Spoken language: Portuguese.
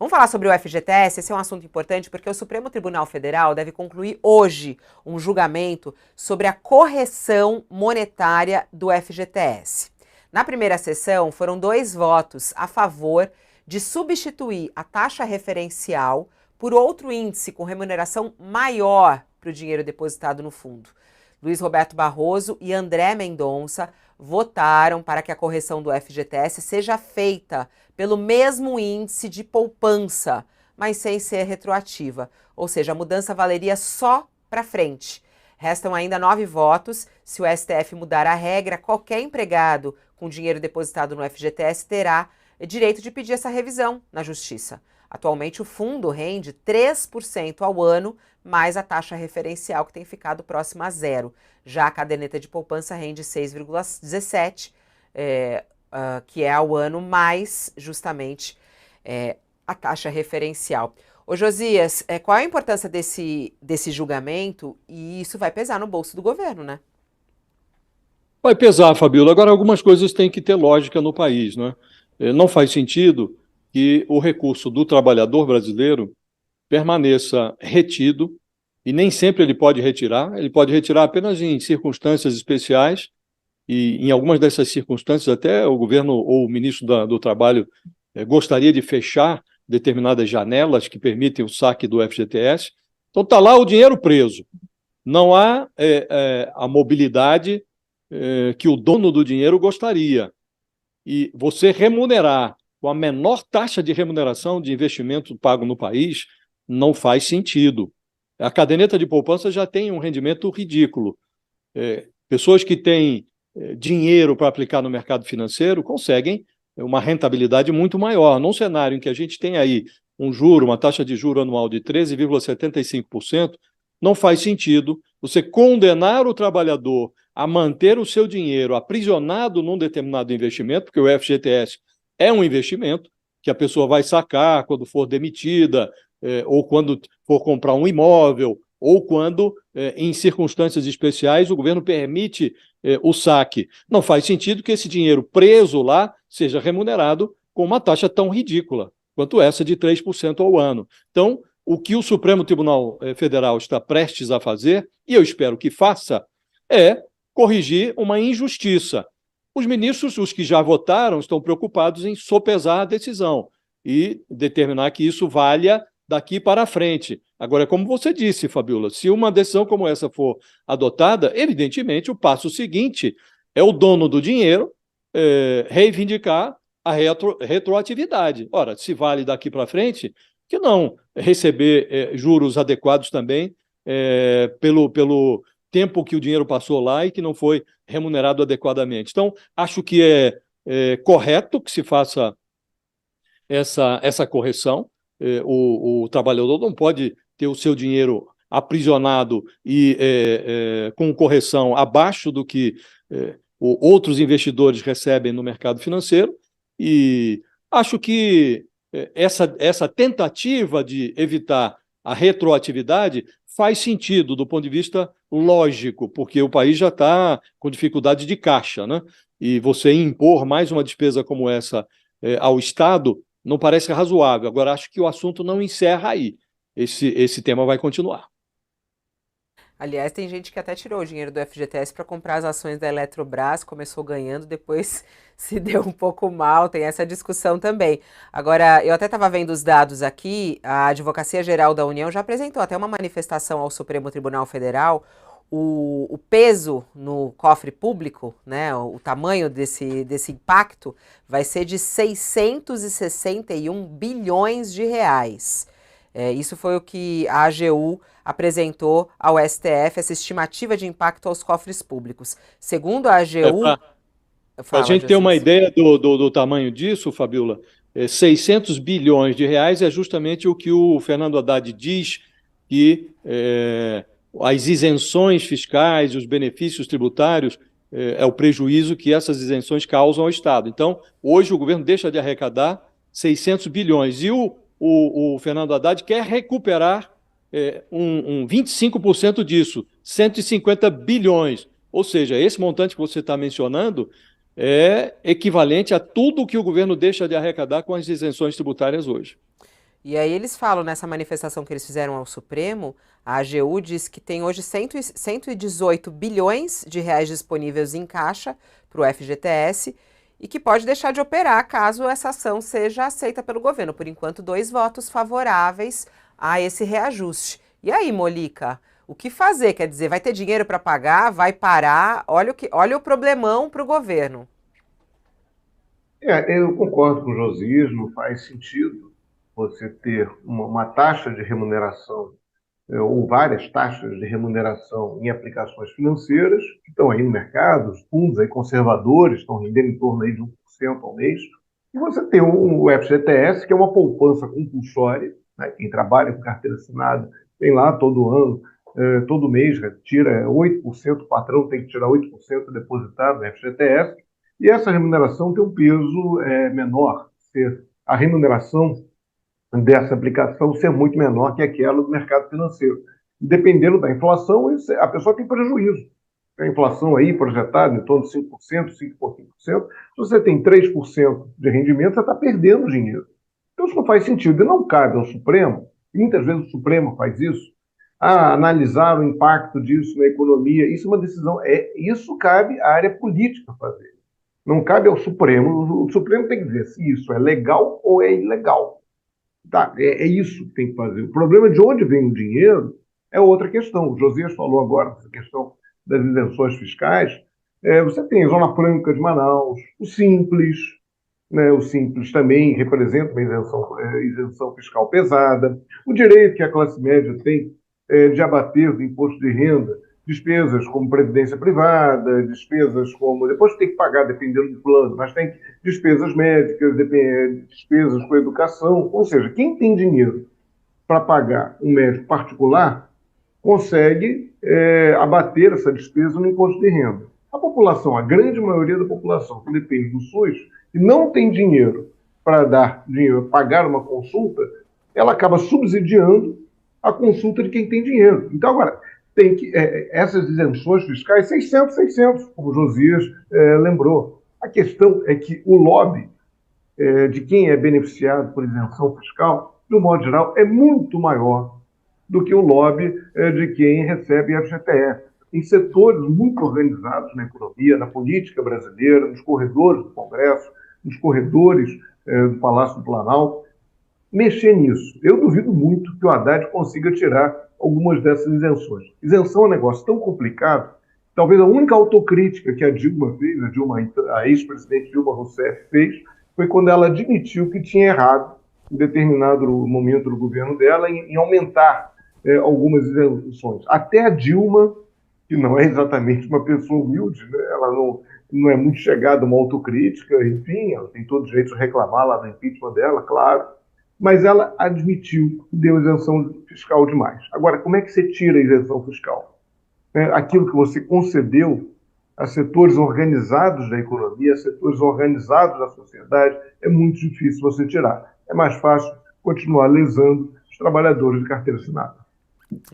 Vamos falar sobre o FGTS? Esse é um assunto importante porque o Supremo Tribunal Federal deve concluir hoje um julgamento sobre a correção monetária do FGTS. Na primeira sessão, foram 2 votos a favor de substituir a taxa referencial por outro índice com remuneração maior para o dinheiro depositado no fundo. Luiz Roberto Barroso e André Mendonça votaram para que a correção do FGTS seja feita pelo mesmo índice de poupança, mas sem ser retroativa. Ou seja, a mudança valeria só para frente. Restam ainda 9 votos. Se o STF mudar a regra, qualquer empregado com dinheiro depositado no FGTS terá direito de pedir essa revisão na Justiça. Atualmente, o fundo rende 3% ao ano, mais a taxa referencial, que tem ficado próxima a zero. Já a caderneta de poupança rende 6,17%, que é ao ano, mais justamente a taxa referencial. Ô Josias, qual é a importância desse julgamento? E isso vai pesar no bolso do governo, né? Vai pesar, Fabíola. Agora, algumas coisas têm que ter lógica no país, né? Não faz sentido que o recurso do trabalhador brasileiro permaneça retido, e nem sempre ele pode retirar apenas em circunstâncias especiais, e em algumas dessas circunstâncias até o governo ou o ministro do Trabalho gostaria de fechar determinadas janelas que permitem o saque do FGTS. Então está lá o dinheiro preso. Não há a mobilidade que o dono do dinheiro gostaria. E você remunerar com a menor taxa de remuneração de investimento pago no país não faz sentido. A caderneta de poupança já tem um rendimento ridículo. Pessoas que têm dinheiro para aplicar no mercado financeiro conseguem uma rentabilidade muito maior. Num cenário em que a gente tem aí uma taxa de juro anual de 13,75%, não faz sentido você condenar o trabalhador a manter o seu dinheiro aprisionado num determinado investimento, porque o FGTS é um investimento que a pessoa vai sacar quando for demitida, ou quando for comprar um imóvel, ou quando, em circunstâncias especiais, o governo permite o saque. Não faz sentido que esse dinheiro preso lá seja remunerado com uma taxa tão ridícula quanto essa de 3% ao ano. Então, o que o Supremo Tribunal Federal está prestes a fazer, e eu espero que faça, é corrigir uma injustiça. Os ministros, os que já votaram, estão preocupados em sopesar a decisão e determinar que isso valha daqui para frente. Agora, como você disse, Fabíola, se uma decisão como essa for adotada, evidentemente o passo seguinte é o dono do dinheiro reivindicar a retroatividade. Ora, se vale daqui para frente, que não receber juros adequados também pelo tempo que o dinheiro passou lá e que não foi remunerado adequadamente. Então, acho que é correto que se faça essa correção. O trabalhador não pode ter o seu dinheiro aprisionado e com correção abaixo do que outros investidores recebem no mercado financeiro, e acho que essa tentativa de evitar a retroatividade faz sentido do ponto de vista lógico, porque o país já está com dificuldade de caixa, né? E você impor mais uma despesa como essa ao Estado não parece razoável. Agora, acho que o assunto não encerra aí. Esse tema vai continuar. Aliás, tem gente que até tirou o dinheiro do FGTS para comprar as ações da Eletrobras, começou ganhando, depois se deu um pouco mal, tem essa discussão também. Agora, eu até estava vendo os dados aqui, a Advocacia Geral da União já apresentou até uma manifestação ao Supremo Tribunal Federal. O peso no cofre público, né, o tamanho desse impacto, vai ser de 661 bilhões de reais. Isso foi o que a AGU apresentou ao STF, essa estimativa de impacto aos cofres públicos. Segundo a AGU... Para a gente ter uma ideia do tamanho disso, Fabíola, 600 bilhões de reais é justamente o que o Fernando Haddad diz que as isenções fiscais, os benefícios tributários, é o prejuízo que essas isenções causam ao Estado. Então, hoje o governo deixa de arrecadar 600 bilhões e o Fernando Haddad quer recuperar 25% disso, 150 bilhões. Ou seja, esse montante que você está mencionando é equivalente a tudo que o governo deixa de arrecadar com as isenções tributárias hoje. E aí eles falam nessa manifestação que eles fizeram ao Supremo, a AGU diz que tem hoje 118 bilhões de reais disponíveis em caixa para o FGTS e que pode deixar de operar caso essa ação seja aceita pelo governo. Por enquanto, 2 votos favoráveis a esse reajuste. E aí, Molica, o que fazer? Quer dizer, vai ter dinheiro para pagar? Vai parar? Olha o problemão para o governo. Eu concordo com o Josias, não faz sentido você ter uma taxa de remuneração ou várias taxas de remuneração em aplicações financeiras que estão aí no mercado, os fundos aí conservadores estão rendendo em torno aí de 1% ao mês, e você tem o FGTS, que é uma poupança compulsória, né? Quem trabalha com carteira assinada tem lá todo ano, todo mês, tira 8%, o patrão tem que tirar 8% depositado no FGTS, e essa remuneração tem um peso menor. A remuneração dessa aplicação ser muito menor que aquela do mercado financeiro. Dependendo da inflação, a pessoa tem prejuízo. A inflação aí projetada em torno de 5%, 5,5%. Se você tem 3% de rendimento, você está perdendo dinheiro. Então isso não faz sentido. E não cabe ao Supremo, e muitas vezes o Supremo faz isso, analisar o impacto disso na economia. Isso é uma decisão, isso cabe à área política fazer. Não cabe ao Supremo. O Supremo tem que dizer se isso é legal ou é ilegal. Tá, é isso que tem que fazer. O problema de onde vem o dinheiro é outra questão. O Josias falou agora dessa questão das isenções fiscais. Você tem a Zona Franca de Manaus, o Simples, né? O Simples também representa uma isenção fiscal pesada. O direito que a classe média tem de abater do imposto de renda despesas como previdência privada, despesas como... Depois tem que pagar, dependendo do plano, mas tem despesas médicas, despesas com educação. Ou seja, quem tem dinheiro para pagar um médico particular consegue abater essa despesa no imposto de renda. A população, a grande maioria da população que depende do SUS e não tem dinheiro para dar dinheiro, pagar uma consulta, ela acaba subsidiando a consulta de quem tem dinheiro. Então, agora, tem que essas isenções fiscais, 600, como o Josias lembrou. A questão é que o lobby de quem é beneficiado por isenção fiscal, de um modo geral, é muito maior do que o lobby de quem recebe FGTS. Em setores muito organizados na economia, na política brasileira, nos corredores do Congresso, nos corredores do Palácio do Planalto, mexer nisso. Eu duvido muito que o Haddad consiga tirar algumas dessas isenções. Isenção é um negócio tão complicado, talvez a única autocrítica que a Dilma fez, a ex-presidente Dilma Rousseff fez, foi quando ela admitiu que tinha errado, em determinado momento do governo dela, em aumentar algumas isenções. Até a Dilma, que não é exatamente uma pessoa humilde, né? Ela não é muito chegada a uma autocrítica, enfim, ela tem todo o direito de reclamar lá do impeachment dela, claro, mas ela admitiu que deu isenção fiscal demais. Agora, como é que você tira a isenção fiscal? Aquilo que você concedeu a setores organizados da economia, a setores organizados da sociedade, é muito difícil você tirar. É mais fácil continuar lesando os trabalhadores de carteira assinada.